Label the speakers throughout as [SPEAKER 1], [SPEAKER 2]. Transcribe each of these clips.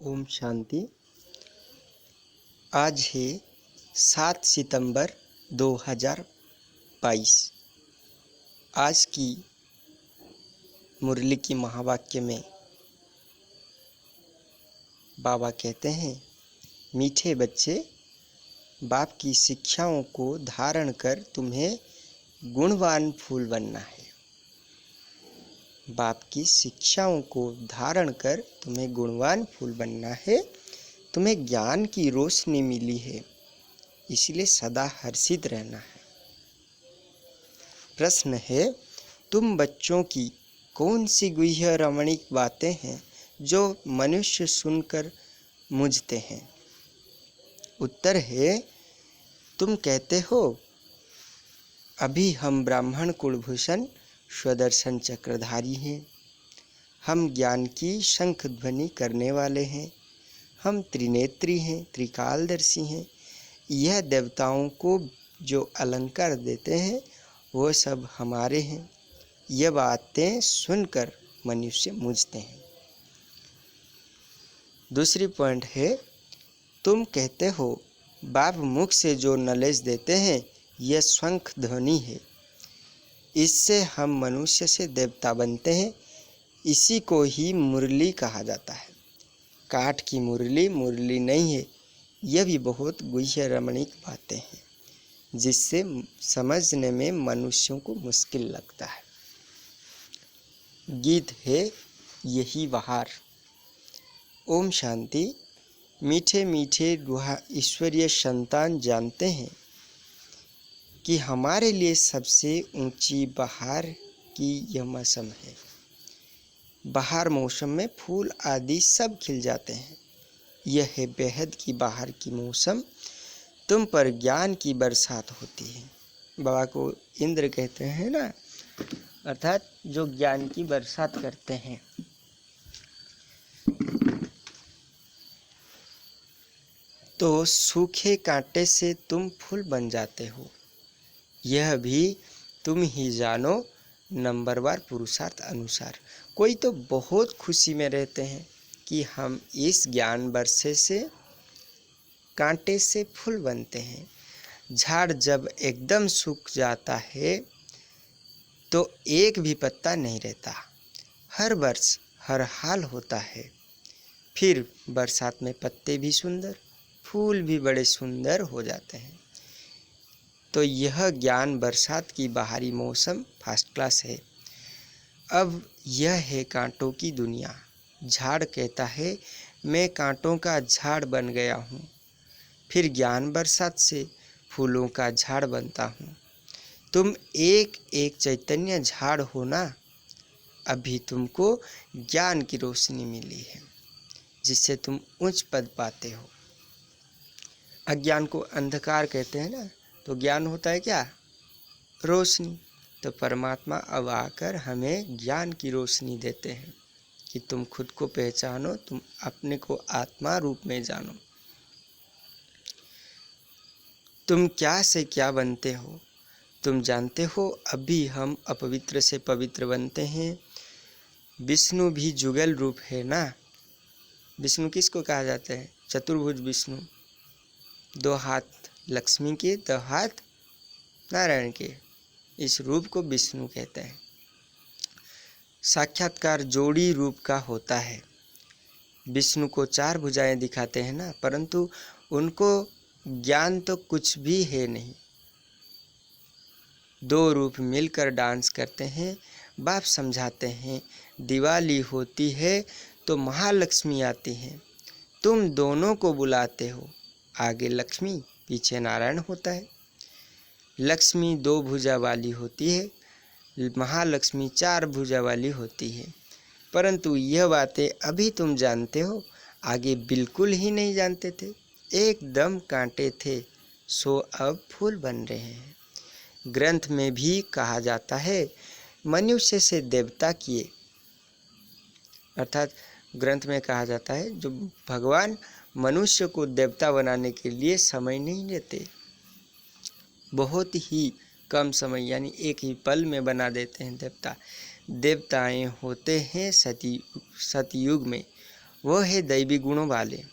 [SPEAKER 1] ओम शांति। आज है 7 सितंबर 2022। आज की मुरली की महावाक्य में बाबा कहते हैं, मीठे बच्चे, बाप की शिक्षाओं को धारण कर तुम्हें गुणवान फूल बनना है। बाप की शिक्षाओं को धारण कर तुम्हें गुणवान फूल बनना है। तुम्हें ज्ञान की रोशनी मिली है, इसलिए सदा हर्षित रहना है। प्रश्न है, तुम बच्चों की कौन सी गुह्य रमणीक बातें हैं जो मनुष्य सुनकर मुझते हैं? उत्तर है, तुम कहते हो, अभी हम ब्राह्मण कुलभूषण स्वदर्शन चक्रधारी हैं, हम ज्ञान की शंख ध्वनि करने वाले हैं, हम त्रिनेत्री हैं, त्रिकालदर्शी हैं। यह देवताओं को जो अलंकार देते हैं वो सब हमारे हैं। यह बातें सुनकर मनुष्य मुझते हैं। दूसरी पॉइंट है, तुम कहते हो बाप मुख से जो नॉलेज देते हैं यह शंख ध्वनि है, इससे हम मनुष्य से देवता बनते हैं। इसी को ही मुरली कहा जाता है। काठ की मुरली मुरली नहीं है। यह भी बहुत गुह्य रमणीक बातें हैं जिससे समझने में मनुष्यों को मुश्किल लगता है। गीत है, यही बहार। ओम शांति। मीठे मीठे ईश्वरीय संतान जानते हैं कि हमारे लिए सबसे ऊंची बहार की यह मौसम है। बहार मौसम में फूल आदि सब खिल जाते हैं। यह है बेहद की बहार की मौसम। तुम पर ज्ञान की बरसात होती है। बाबा को इंद्र कहते हैं ना, अर्थात जो ज्ञान की बरसात करते हैं। तो सूखे कांटे से तुम फूल बन जाते हो, यह भी तुम ही जानो नंबरवार पुरुषार्थ अनुसार। कोई तो बहुत खुशी में रहते हैं कि हम इस ज्ञान बरसे से कांटे से फूल बनते हैं। झाड़ जब एकदम सूख जाता है तो एक भी पत्ता नहीं रहता। हर वर्ष हर हाल होता है। फिर बरसात में पत्ते भी सुंदर, फूल भी बड़े सुंदर हो जाते हैं। तो यह ज्ञान बरसात की बाहरी मौसम फर्स्ट क्लास है। अब यह है कांटों की दुनिया। झाड़ कहता है, मैं कांटों का झाड़ बन गया हूँ। फिर ज्ञान बरसात से फूलों का झाड़ बनता हूँ। तुम एक एक चैतन्य झाड़ हो ना। अभी तुमको ज्ञान की रोशनी मिली है जिससे तुम उच्च पद पाते हो। अज्ञान को अंधकार कहते हैं ना, तो ज्ञान होता है क्या? रोशनी। तो परमात्मा अब आकर हमें ज्ञान की रोशनी देते हैं कि तुम खुद को पहचानो, तुम अपने को आत्मा रूप में जानो। तुम क्या से क्या बनते हो? तुम जानते हो अभी हम अपवित्र से पवित्र बनते हैं। विष्णु भी जुगल रूप है ना। विष्णु किसको कहा जाता है? चतुर्भुज विष्णु। 2 हाथ लक्ष्मी के, 2 हाथ नारायण के। इस रूप को विष्णु कहते हैं। साक्षात्कार जोड़ी रूप का होता है। विष्णु को 4 भुजाएं दिखाते हैं ना, परंतु उनको ज्ञान तो कुछ भी है नहीं। 2 रूप मिलकर डांस करते हैं। बाप समझाते हैं, दिवाली होती है तो महालक्ष्मी आती हैं। तुम दोनों को बुलाते हो, आगे लक्ष्मी पीछे नारायण होता है। लक्ष्मी 2 भुजा वाली होती है, महालक्ष्मी 4 भुजा वाली होती है। परंतु यह बातें अभी तुम जानते हो, आगे बिल्कुल ही नहीं जानते थे। एकदम कांटे थे, सो अब फूल बन रहे हैं। ग्रंथ में भी कहा जाता है, मनुष्य से देवता किए। अर्थात ग्रंथ में कहा जाता है, जो भगवान मनुष्य को देवता बनाने के लिए समय नहीं लेते। बहुत ही कम समय, यानी एक ही पल में बना देते हैं देवता। देवताएं होते हैं सतयुग में, वो है दैवी गुणों वाले।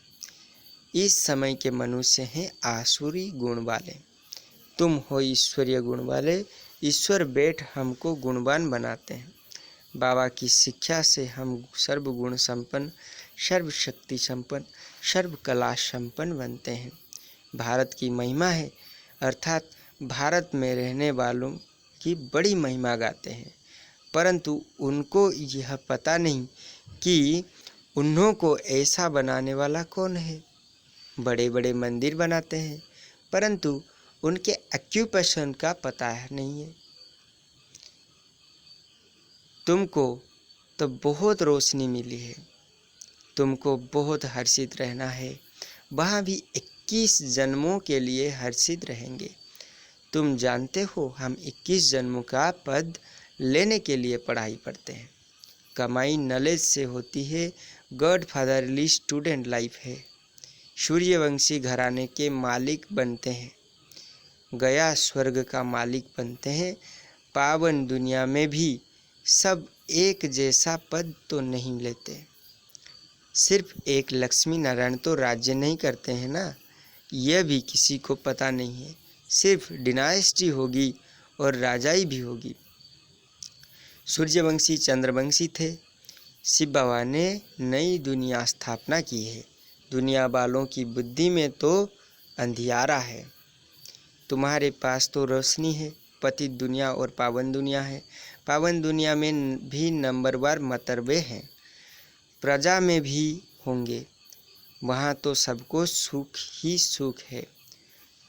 [SPEAKER 1] इस समय के मनुष्य हैं आसुरी गुण वाले। तुम हो ईश्वरीय गुण वाले। ईश्वर बैठ हमको गुणवान बनाते हैं। बाबा की शिक्षा से हम सर्वगुण संपन्न, सर्वशक्ति संपन्न, सर्वकला संपन्न बनते हैं। भारत की महिमा है, अर्थात भारत में रहने वालों की बड़ी महिमा गाते हैं, परंतु उनको यह पता नहीं कि उन्हों को ऐसा बनाने वाला कौन है। बड़े बड़े मंदिर बनाते हैं, परंतु उनके ऑक्यूपेशन का पता नहीं है। तुमको तो बहुत रोशनी मिली है, तुमको बहुत हर्षित रहना है, वहाँ भी 21 जन्मों के लिए हर्षित रहेंगे। तुम जानते हो हम 21 जन्मों का पद लेने के लिए पढ़ाई पढ़ते हैं। कमाई नॉलेज से होती है, गॉड फादरली स्टूडेंट लाइफ है। सूर्यवंशी घराने के मालिक बनते हैं, गया स्वर्ग का मालिक बनते हैं। पावन दुनिया में भी सब एक जैसा पद तो नहीं लेते। सिर्फ एक लक्ष्मी नारायण तो राज्य नहीं करते हैं ना, यह भी किसी को पता नहीं है। सिर्फ डिनाइस्टी होगी और राजाई भी होगी। सूर्यवंशी चंद्रवंशी थे। शिव बाबा ने नई दुनिया स्थापना की है। दुनिया वालों की बुद्धि में तो अंधियारा है, तुम्हारे पास तो रोशनी है। पतित दुनिया और पावन दुनिया है। पावन दुनिया में भी नंबरवार मतरबे हैं, प्रजा में भी होंगे। वहाँ तो सबको सुख ही सुख है।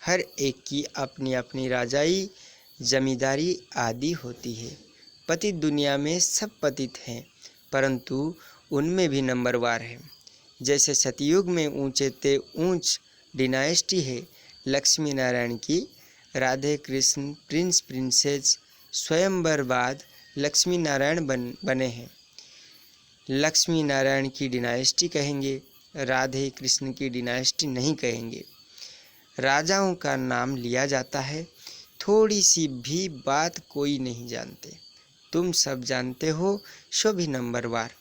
[SPEAKER 1] हर एक की अपनी अपनी राजाई, जमींदारी आदि होती है। पतित दुनिया में सब पतित हैं, परंतु उनमें भी नंबरवार है। जैसे सतयुग में ऊंचे ते ऊंच डिनाइस्टी है लक्ष्मी नारायण की, राधे कृष्ण प्रिंस प्रिंसेस स्वयंवर बाद लक्ष्मी नारायण बने हैं। लक्ष्मी नारायण की डिनाइस्टी कहेंगे, राधे कृष्ण की डिनाइस्टी नहीं कहेंगे। राजाओं का नाम लिया जाता है, थोड़ी सी भी बात कोई नहीं जानते। तुम सब जानते हो, सो भी नंबरवार।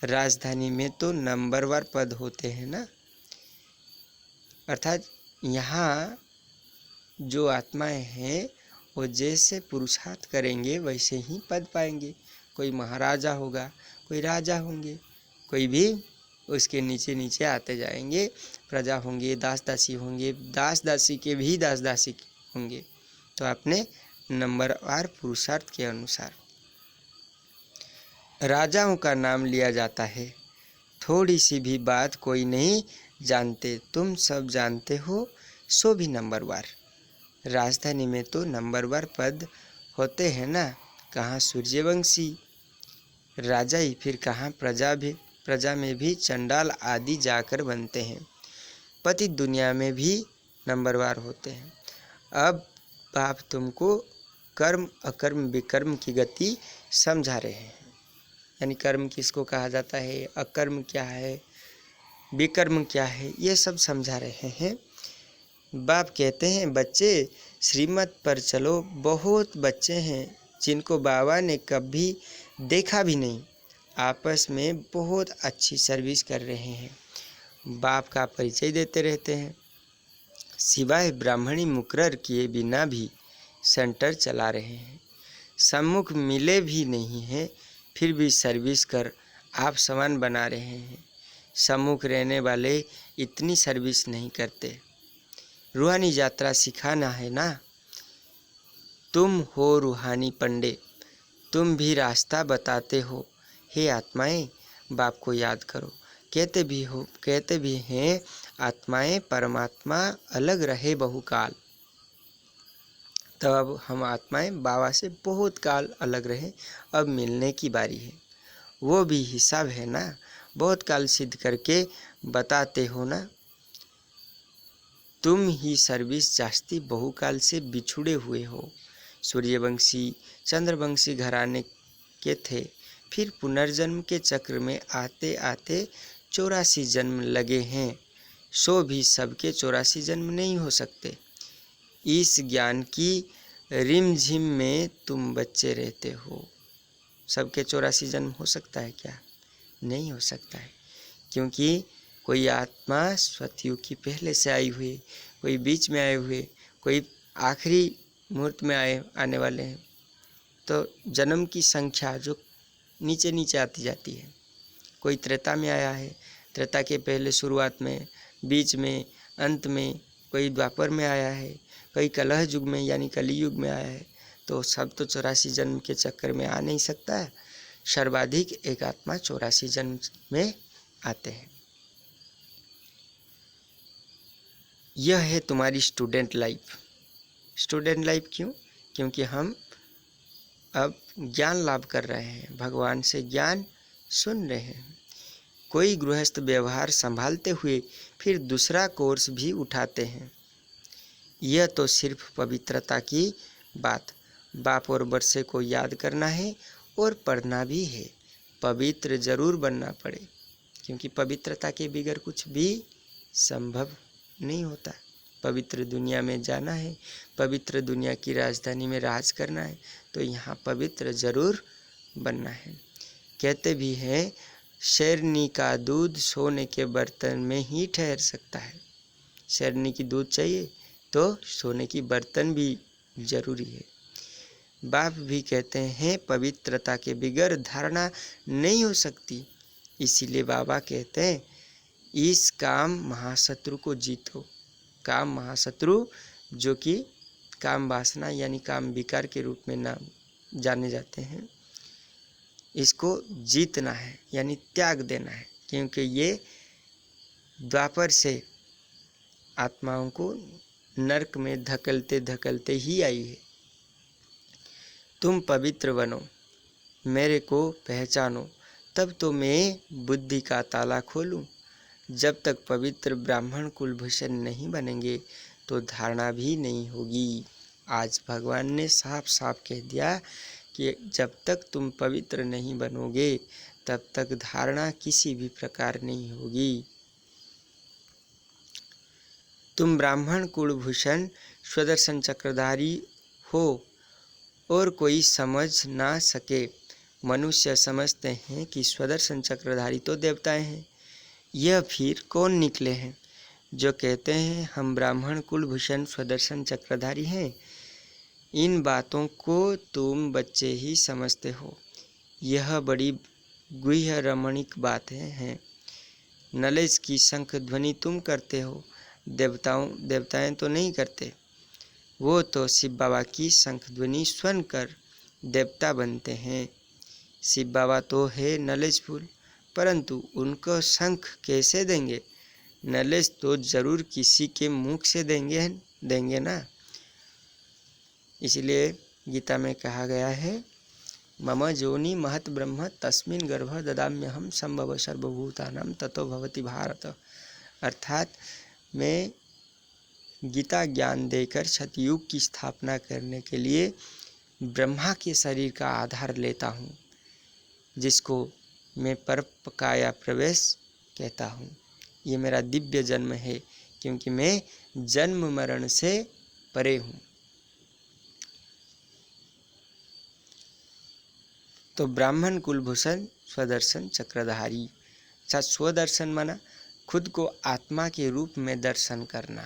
[SPEAKER 1] राजधानी में तो नंबरवार पद होते हैं ना, अर्थात यहाँ जो आत्माएं हैं वो जैसे पुरुषार्थ करेंगे वैसे ही पद पाएंगे। कोई महाराजा होगा, कोई राजा होंगे, कोई भी उसके नीचे नीचे आते जाएंगे। प्रजा होंगे, दास दासी होंगे, दास दासी के भी दास दासी होंगे। तो अपने नंबरवार पुरुषार्थ के अनुसार राजाओं का नाम लिया जाता है। थोड़ी सी भी बात कोई नहीं जानते। तुम सब जानते हो, सो भी नंबरवार। राजधानी में तो नंबरवार पद होते हैं ना, कहाँ सूर्यवंशी राजाई, फिर कहाँ प्रजा में भी चंडाल आदि जाकर बनते हैं। पतित दुनिया में भी नंबरवार होते हैं। अब आप तुमको कर्म अकर्म विकर्म की गति समझा रहे हैं, यानी कर्म किसको कहा जाता है, अकर्म क्या है, विकर्म क्या है, ये सब समझा रहे हैं। बाप कहते हैं बच्चे श्रीमत पर चलो। बहुत बच्चे हैं जिनको बाबा ने कभी देखा भी नहीं, आपस में बहुत अच्छी सर्विस कर रहे हैं, बाप का परिचय देते रहते हैं। सिवाय ब्राह्मणी मुकर्रर किए बिना भी सेंटर चला रहे हैं। सम्मुख मिले भी नहीं हैं, फिर भी सर्विस कर आप समान बना रहे हैं। सम्मुख रहने वाले इतनी सर्विस नहीं करते। रूहानी यात्रा सिखाना है ना। तुम हो रूहानी पंडे, तुम भी रास्ता बताते हो। हे आत्माएं, बाप को याद करो। कहते भी हैं आत्माएं परमात्मा अलग रहे बहुकाल। तब हम आत्माएं बाबा से बहुत काल अलग रहे, अब मिलने की बारी है। वो भी हिसाब है ना, बहुत काल सिद्ध करके बताते हो ना। तुम ही सर्विस जास्ती बहुकाल से बिछुड़े हुए हो। सूर्यवंशी चंद्रवंशी घराने के थे, फिर पुनर्जन्म के चक्र में आते आते 84 जन्म लगे हैं। सो भी सबके 84 जन्म नहीं हो सकते। इस ज्ञान की रिमझिम में तुम बच्चे रहते हो। सबके 84 जन्म हो सकता है क्या? नहीं हो सकता है। क्योंकि कोई आत्मा सतयुग की पहले से आई हुई, कोई बीच में आए हुए, कोई आखिरी मुहूर्त में आने वाले हैं। तो जन्म की संख्या जो नीचे नीचे आती जाती है, कोई त्रेता में आया है, त्रेता के पहले शुरुआत में, बीच में, अंत में, कोई द्वापर में आया है, कोई कलह युग में यानी कलयुग में आया है। तो सब तो 84 जन्म के चक्कर में आ नहीं सकता है। सर्वाधिक एक आत्मा 84 जन्म में आते हैं। यह है तुम्हारी स्टूडेंट लाइफ। स्टूडेंट लाइफ क्यों? क्योंकि हम अब ज्ञान लाभ कर रहे हैं, भगवान से ज्ञान सुन रहे हैं। कोई गृहस्थ व्यवहार संभालते हुए फिर दूसरा कोर्स भी उठाते हैं। यह तो सिर्फ पवित्रता की बात। बाप और बरसे को याद करना है और पढ़ना भी है। पवित्र जरूर बनना पड़े, क्योंकि पवित्रता के बगैर कुछ भी संभव नहीं होता। पवित्र दुनिया में जाना है, पवित्र दुनिया की राजधानी में राज करना है, तो यहाँ पवित्र जरूर बनना है। कहते भी हैं, शेरनी का दूध सोने के बर्तन में ही ठहर सकता है। शेरनी की दूध चाहिए तो सोने की बर्तन भी जरूरी है। बाप भी कहते हैं, पवित्रता के बगैर धारणा नहीं हो सकती। इसीलिए बाबा कहते हैं, इस काम महाशत्रु को जीतो। काम महाशत्रु जो कि काम वासना यानी काम विकार के रूप में नाम जाने जाते हैं, इसको जीतना है यानी त्याग देना है, क्योंकि ये द्वापर से आत्माओं को नरक में धकेलते धकेलते ही आई है। तुम पवित्र बनो, मेरे को पहचानो, तब तो मैं बुद्धि का ताला खोलूं। जब तक पवित्र ब्राह्मण कुलभूषण नहीं बनेंगे तो धारणा भी नहीं होगी। आज भगवान ने साफ साफ कह दिया कि जब तक तुम पवित्र नहीं बनोगे तब तक धारणा किसी भी प्रकार नहीं होगी। तुम ब्राह्मण कुलभूषण स्वदर्शन चक्रधारी हो और कोई समझ ना सके। मनुष्य समझते हैं कि स्वदर्शन चक्रधारी तो देवताएं हैं। यह फिर कौन निकले हैं जो कहते हैं हम ब्राह्मण कुलभूषण स्वदर्शन चक्रधारी हैं? इन बातों को तुम बच्चे ही समझते हो। यह बड़ी गुह्य रमणीक बातें हैं। नॉलेज की शंख ध्वनि तुम करते हो, देवताएं तो नहीं करते। वो तो शिव बाबा की शंख ध्वनि सुनकर देवता बनते हैं। शिव बाबा तो है नॉलेजफुल, परंतु उनको शंख कैसे देंगे? नॉलेज तो जरूर किसी के मुख से देंगे ना। इसलिए गीता में कहा गया है, मम जोनि महत ब्रह्म तस्मिन् गर्भ ददाम्यहम संभव सर्वभूतानां ततो भवति भारत। अर्थात मैं गीता ज्ञान देकर सतयुग की स्थापना करने के लिए ब्रह्मा के शरीर का आधार लेता हूँ, जिसको मैं परपकाया प्रवेश कहता हूँ। ये मेरा दिव्य जन्म है, क्योंकि मैं जन्म मरण से परे हूँ। तो ब्राह्मण कुलभूषण स्वदर्शन चक्रधारी। स्वदर्शन माना खुद को आत्मा के रूप में दर्शन करना,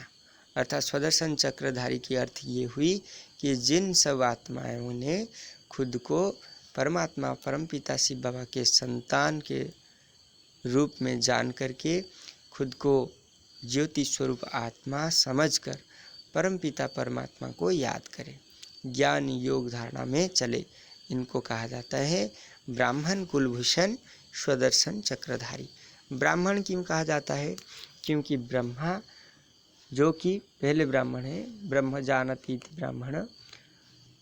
[SPEAKER 1] अर्थात स्वदर्शन चक्रधारी की अर्थ ये हुई कि जिन सब आत्माओं ने खुद को परमात्मा परमपिता शिव बाबा के संतान के रूप में जान करके खुद को ज्योति स्वरूप आत्मा समझकर परमपिता परमात्मा को याद करें, ज्ञान योग धारणा में चले, इनको कहा जाता है ब्राह्मण कुलभूषण स्वदर्शन चक्रधारी। ब्राह्मण क्यों कहा जाता है? क्योंकि ब्रह्मा जो कि पहले ब्राह्मण है, ब्रह्म जानति इति ब्राह्मण।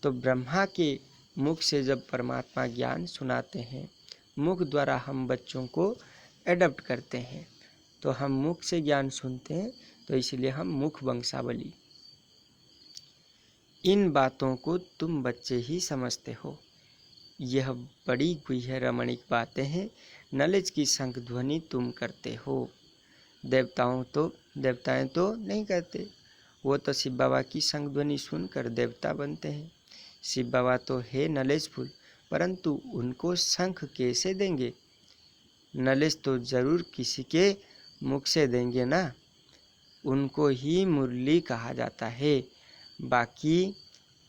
[SPEAKER 1] तो ब्रह्मा के मुख से जब परमात्मा ज्ञान सुनाते हैं, मुख द्वारा हम बच्चों को एडप्ट करते हैं, तो हम मुख से ज्ञान सुनते हैं, तो इसलिए हम मुख वंशावली। इन बातों को तुम बच्चे ही समझते हो। यह बड़ी गुह्य रमणीक बातें हैं। नॉलेज की शंख ध्वनि तुम करते हो। देवताएं तो नहीं करते, वो तो शिव बाबा की शंख ध्वनि सुनकर देवता बनते हैं। शिव बाबा तो है नॉलेजफुल, परंतु उनको शंख कैसे देंगे? नॉलेज तो जरूर किसी के मुख से देंगे ना, उनको ही मुरली कहा जाता है। बाकी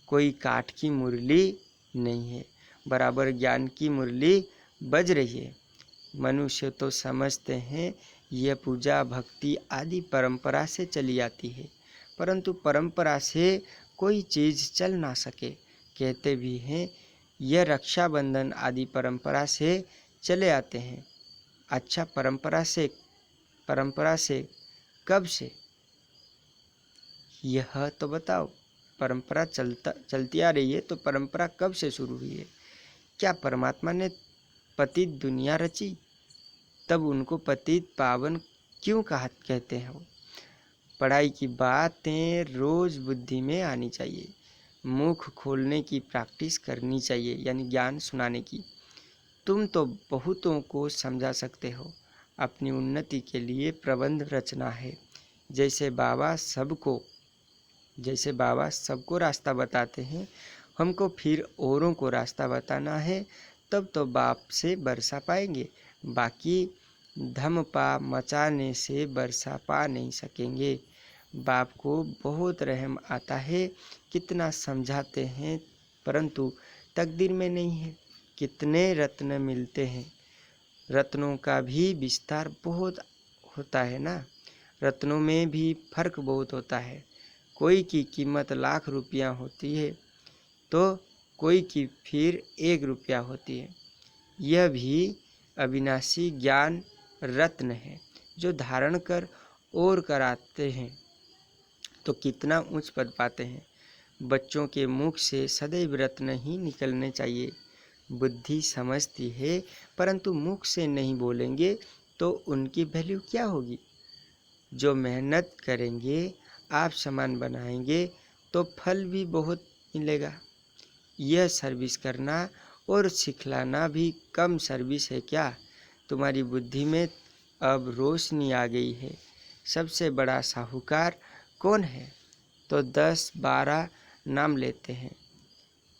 [SPEAKER 1] कोई काठ की मुरली नहीं है, बराबर ज्ञान की मुरली बज रही है। मनुष्य तो समझते हैं यह पूजा भक्ति आदि परंपरा से चली आती है, परंतु परंपरा से कोई चीज़ चल ना सके। कहते भी हैं यह रक्षाबंधन आदि परंपरा से चले आते हैं। अच्छा, परंपरा से कब से, यह तो बताओ। परंपरा चलती आ रही है तो परंपरा कब से शुरू हुई है? क्या परमात्मा ने पतित दुनिया रची तब उनको पतित पावन क्यों कहते हैं? वो पढ़ाई की बातें रोज बुद्धि में आनी चाहिए, मुख खोलने की प्रैक्टिस करनी चाहिए, यानी ज्ञान सुनाने की। तुम तो बहुतों को समझा सकते हो, अपनी उन्नति के लिए प्रबंध रचना है। जैसे बाबा सबको रास्ता बताते हैं, हमको फिर औरों को रास्ता बताना है, तब तो बाप से बरसा पाएंगे। बाकी धमपा मचाने से बरसा पा नहीं सकेंगे। बाप को बहुत रहम आता है, कितना समझाते हैं परंतु तकदीर में नहीं है। कितने रत्न मिलते हैं, रत्नों का भी विस्तार बहुत होता है ना, रत्नों में भी फर्क बहुत होता है। कोई की कीमत लाख रुपया होती है तो कोई की फिर 1 रुपया होती है। यह भी अविनाशी ज्ञान रत्न है जो धारण कर और कराते हैं तो कितना उच्च पद पाते हैं। बच्चों के मुख से सदैव रत्न ही निकलने चाहिए। बुद्धि समझती है परंतु मुख से नहीं बोलेंगे तो उनकी वैल्यू क्या होगी? जो मेहनत करेंगे, आप सामान बनाएंगे तो फल भी बहुत मिलेगा। यह सर्विस करना और सिखलाना भी कम सर्विस है क्या? तुम्हारी बुद्धि में अब रोशनी आ गई है। सबसे बड़ा साहूकार कौन है? तो 10-12 नाम लेते हैं।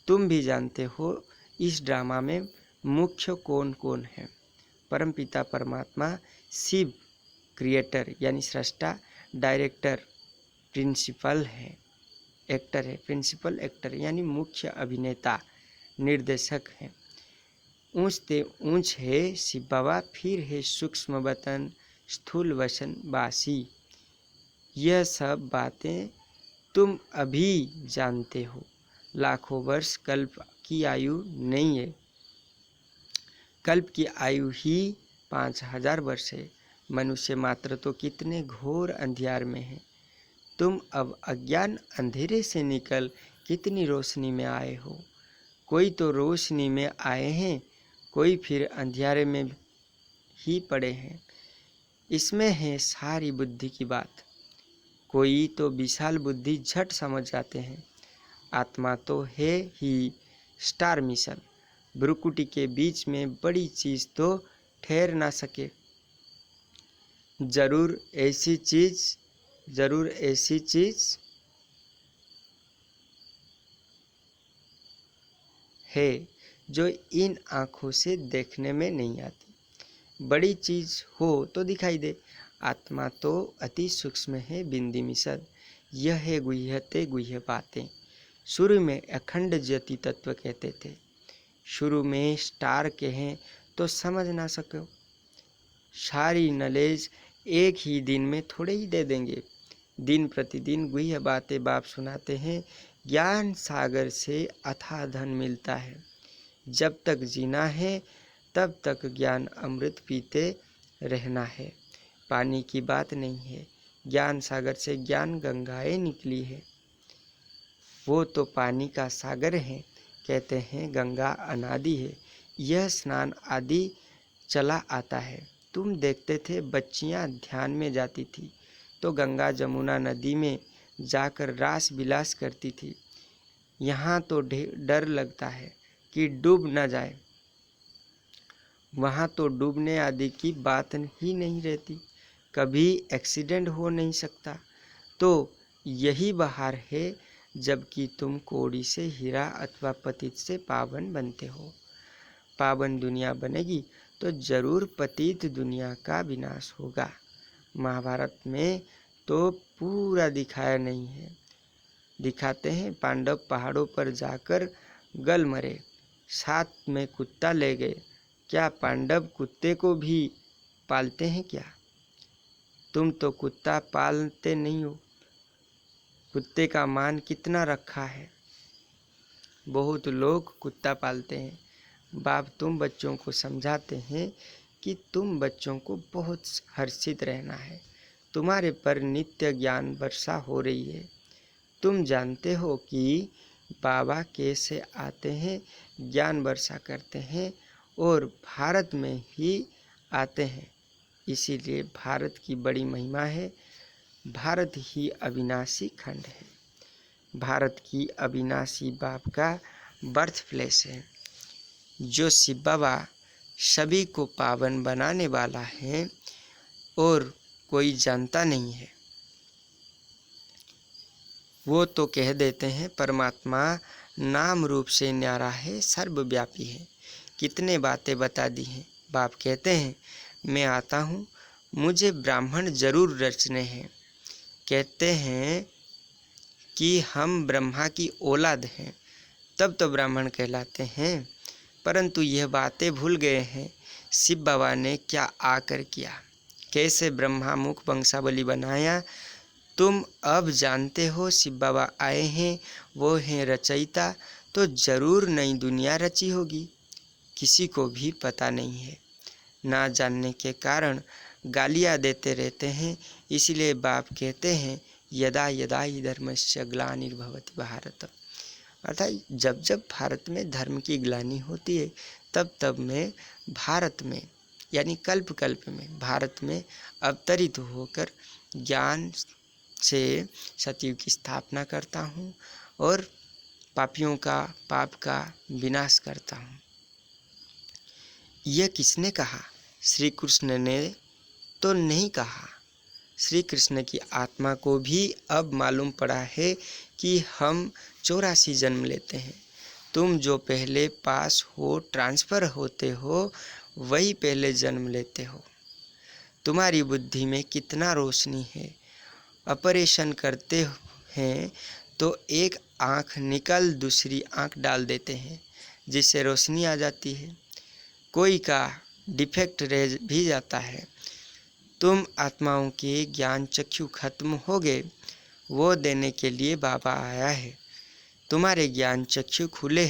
[SPEAKER 1] तुम भी जानते हो इस ड्रामा में मुख्य कौन कौन है। परमपिता परमात्मा, शिव क्रिएटर यानी सृष्टा, डायरेक्टर प्रिंसिपल है, एक्टर है, प्रिंसिपल एक्टर यानी मुख्य अभिनेता निर्देशक है। ऊंच ते ऊंच है शिव बाबा, फिर है सूक्ष्म वतन स्थूल वसन वासी। यह सब बातें तुम अभी जानते हो। लाखों वर्ष कल्प की आयु नहीं है, कल्प की आयु ही 5000 वर्ष है। मनुष्य मात्र तो कितने घोर अंधियार में है। तुम अब अज्ञान अंधेरे से निकल कितनी रोशनी में आए हो। कोई तो रोशनी में आए हैं, कोई फिर अंधियारे में ही पड़े हैं। इसमें है सारी बुद्धि की बात। कोई तो विशाल बुद्धि झट समझ जाते हैं। आत्मा तो है ही स्टार मिशन, भ्रुकुटी के बीच में बड़ी चीज तो ठहर ना सके। जरूर ऐसी चीज है जो इन आँखों से देखने में नहीं आती। बड़ी चीज हो तो दिखाई दे। आत्मा तो अति सूक्ष्म है, बिंदी मिसद। यह है गुह्यते गुह्य बातें। शुरू में अखंड ज्योति तत्व कहते थे, शुरू में स्टार कहें तो समझ ना सको। सारी नॉलेज एक ही दिन में थोड़े ही दे देंगे। दिन प्रतिदिन गुह्य बातें बाप सुनाते हैं। ज्ञान सागर से अथाह धन मिलता है। जब तक जीना है तब तक ज्ञान अमृत पीते रहना है। पानी की बात नहीं है, ज्ञान सागर से ज्ञान गंगाएं निकली है। वो तो पानी का सागर है। कहते हैं गंगा अनादि है, यह स्नान आदि चला आता है। तुम देखते थे बच्चियां ध्यान में जाती थी तो गंगा जमुना नदी में जाकर रास विलास करती थी। यहाँ तो डर लगता है कि डूब न जाए। वहाँ तो डूबने आदि की बात ही नहीं रहती, कभी एक्सीडेंट हो नहीं सकता। तो यही बहार है जबकि तुम कौड़ी से हीरा अथवा पतित से पावन बनते हो। पावन दुनिया बनेगी तो जरूर पतित दुनिया का विनाश होगा। महाभारत में तो पूरा दिखाया नहीं है। दिखाते हैं पांडव पहाड़ों पर जाकर गल मरे, साथ में कुत्ता ले गए। क्या पांडव कुत्ते को भी पालते हैं क्या? तुम तो कुत्ता पालते नहीं हो। कुत्ते का मान कितना रखा है। बहुत लोग कुत्ता पालते हैं। बाप तुम बच्चों को समझाते हैं कि तुम बच्चों को बहुत हर्षित रहना है। तुम्हारे पर नित्य ज्ञान वर्षा हो रही है। तुम जानते हो कि बाबा कैसे आते हैं, ज्ञान वर्षा करते हैं और भारत में ही आते हैं। इसीलिए भारत की बड़ी महिमा है। भारत ही अविनाशी खंड है। भारत की अविनाशी बाप का बर्थ प्लेस है, जो शिव बाबा सभी को पावन बनाने वाला है और कोई जानता नहीं है। वो तो कह देते हैं परमात्मा नाम रूप से न्यारा है, सर्वव्यापी है। कितने बातें बता दी हैं। बाप कहते हैं मैं आता हूँ, मुझे ब्राह्मण जरूर रचने हैं। कहते हैं कि हम ब्रह्मा की औलाद हैं, तब तो ब्राह्मण कहलाते हैं। परंतु यह बातें भूल गए हैं शिव बाबा ने क्या आकर किया, कैसे ब्रह्मा मुख वंशावली बनाया। तुम अब जानते हो शिव बाबा आए हैं, वो हैं रचयिता, तो जरूर नई दुनिया रची होगी। किसी को भी पता नहीं है। ना जानने के कारण गालियाँ देते रहते हैं। इसलिए बाप कहते हैं यदा यदा हि धर्मस्य ग्लानिर्भवति भारत। अर्थात जब जब भारत में धर्म की ग्लानि होती है, तब तब मैं भारत में यानी कल्प कल्प में भारत में अवतरित होकर ज्ञान से सतयुग की स्थापना करता हूँ और पापियों का पाप का विनाश करता हूँ। यह किसने कहा? श्री कृष्ण ने तो नहीं कहा। श्री कृष्ण की आत्मा को भी अब मालूम पड़ा है कि हम 84 जन्म लेते हैं। तुम जो पहले पास हो, ट्रांसफ़र होते हो, वही पहले जन्म लेते हो। तुम्हारी बुद्धि में कितना रोशनी है। ऑपरेशन करते हैं तो एक आँख निकल दूसरी आँख डाल देते हैं, जिससे रोशनी आ जाती है। कोई का डिफेक्ट रह भी जाता है। तुम आत्माओं के ज्ञान चक्षु खत्म हो गए, वो देने के लिए बाबा आया है। तुम्हारे ज्ञान चक्षु खुले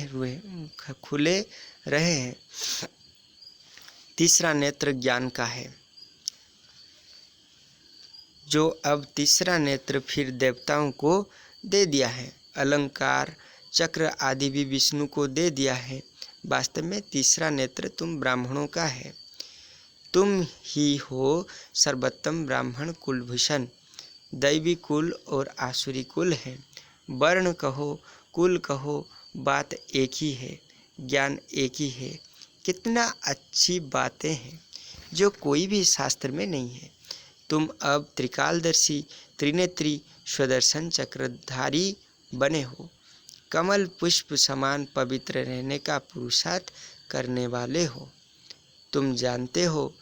[SPEAKER 1] रहे हैं। तीसरा नेत्र ज्ञान का है, जो अब तीसरा नेत्र फिर देवताओं को दे दिया है। अलंकार चक्र आदि भी विष्णु को दे दिया है। वास्तव में तीसरा नेत्र तुम ब्राह्मणों का है। तुम ही हो सर्वोत्तम ब्राह्मण कुलभूषण। दैवी कुल और आसुरी कुल है। वर्ण कहो, कुल कहो, बात एक ही है, ज्ञान एक ही है। कितना अच्छी बातें हैं जो कोई भी शास्त्र में नहीं है। तुम अब त्रिकालदर्शी, त्रिनेत्री, स्वदर्शन चक्रधारी बने हो। कमल पुष्प समान पवित्र रहने का पुरुषार्थ करने वाले हो। तुम जानते हो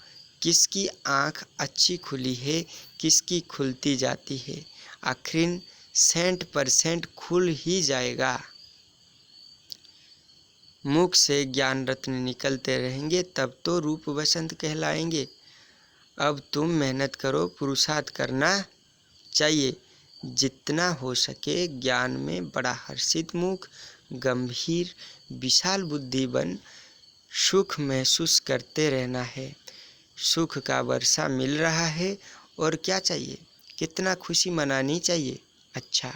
[SPEAKER 1] किसकी आँख अच्छी खुली है, किसकी खुलती जाती है। आखिर 100% खुल ही जाएगा। मुख से ज्ञान रत्न निकलते रहेंगे, तब तो रूप वसंत कहलाएंगे। अब तुम मेहनत करो, पुरुषार्थ करना चाहिए। जितना हो सके ज्ञान में बड़ा हर्षित मुख, गंभीर विशाल बुद्धि बन सुख महसूस करते रहना है। सुख का वर्षा मिल रहा है और क्या चाहिए, कितना खुशी मनानी चाहिए। अच्छा,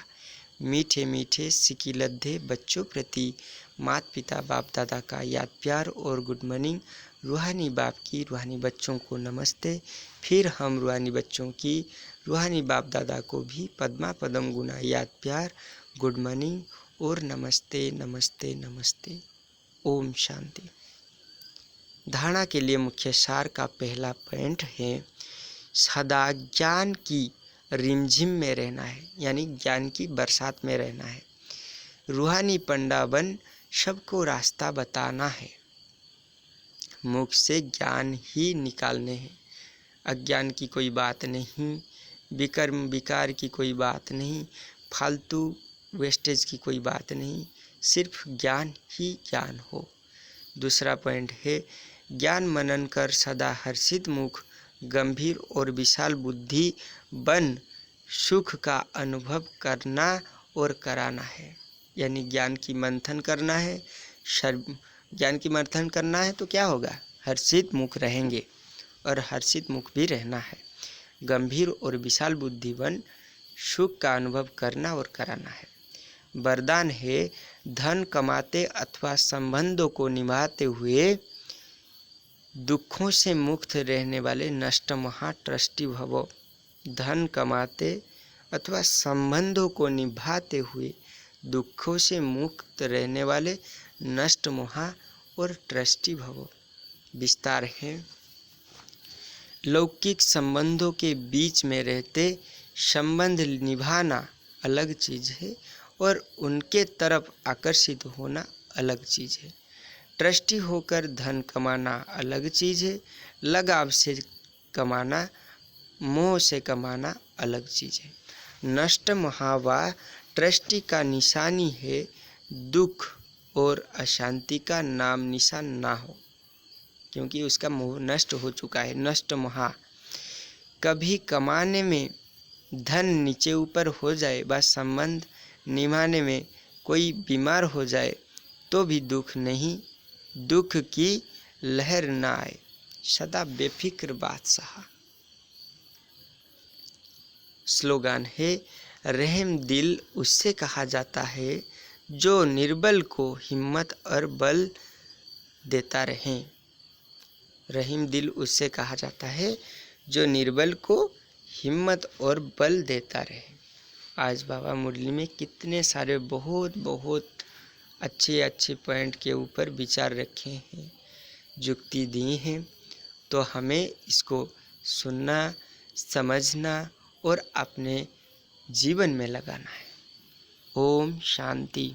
[SPEAKER 1] मीठे मीठे सिकिलद्धे बच्चों प्रति माता पिता बाप दादा का याद प्यार और गुड मॉर्निंग। रूहानी बाप की रूहानी बच्चों को नमस्ते। फिर हम रूहानी बच्चों की रूहानी बाप दादा को भी पद्मा पदम गुना याद प्यार, गुड मॉर्निंग और नमस्ते नमस्ते नमस्ते। ओम शांति। धारणा के लिए मुख्य सार का पहला पॉइंट है सदा ज्ञान की रिमझिम में रहना है, यानी ज्ञान की बरसात में रहना है। रूहानी पंडा बन सबको रास्ता बताना है। मुख से ज्ञान ही निकालने हैं। अज्ञान की कोई बात नहीं, विकर्म विकार की कोई बात नहीं, फालतू वेस्टेज की कोई बात नहीं, सिर्फ ज्ञान ही ज्ञान हो। दूसरा पॉइंट है, ज्ञान मनन कर सदा हर्षित मुख, गंभीर और विशाल बुद्धि बन सुख का अनुभव करना और कराना है। यानी ज्ञान की मंथन करना है। ज्ञान की मंथन करना है तो क्या होगा? हर्षित मुख रहेंगे और हर्षित मुख भी रहना है। गंभीर और विशाल बुद्धि बन सुख का अनुभव करना और कराना है। वरदान है, धन कमाते अथवा संबंधों को निभाते हुए दुखों से मुक्त रहने वाले नष्ट महा ट्रस्टी भवो। धन कमाते अथवा संबंधों को निभाते हुए दुखों से मुक्त रहने वाले नष्ट मोहा और ट्रस्टी भवो। विस्तार है, लौकिक संबंधों के बीच में रहते संबंध निभाना अलग चीज़ है और उनके तरफ आकर्षित होना अलग चीज़ है। ट्रस्टी होकर धन कमाना अलग चीज़ है। लगाव से कमाना, मोह से कमाना अलग चीज़ है। नष्ट महावा ट्रस्टी का निशानी है, दुख और अशांति का नाम निशान ना हो, क्योंकि उसका मोह नष्ट हो चुका है। नष्ट महा, कभी कमाने में धन नीचे ऊपर हो जाए व संबंध निभाने में कोई बीमार हो जाए तो भी दुख नहीं, दुख की लहर ना आए, सदा बेफिक्र बादशाह। स्लोगान है, रहम दिल उससे कहा जाता है जो निर्बल को हिम्मत और बल देता रहे। रहीम दिल उससे कहा जाता है जो निर्बल को हिम्मत और बल देता रहे। आज बाबा मुरली में कितने सारे बहुत बहुत अच्छे अच्छे पॉइंट के ऊपर विचार रखे हैं, जुक्ति दी हैं, तो हमें इसको सुनना, समझना और अपने जीवन में लगाना है। ओम शांति।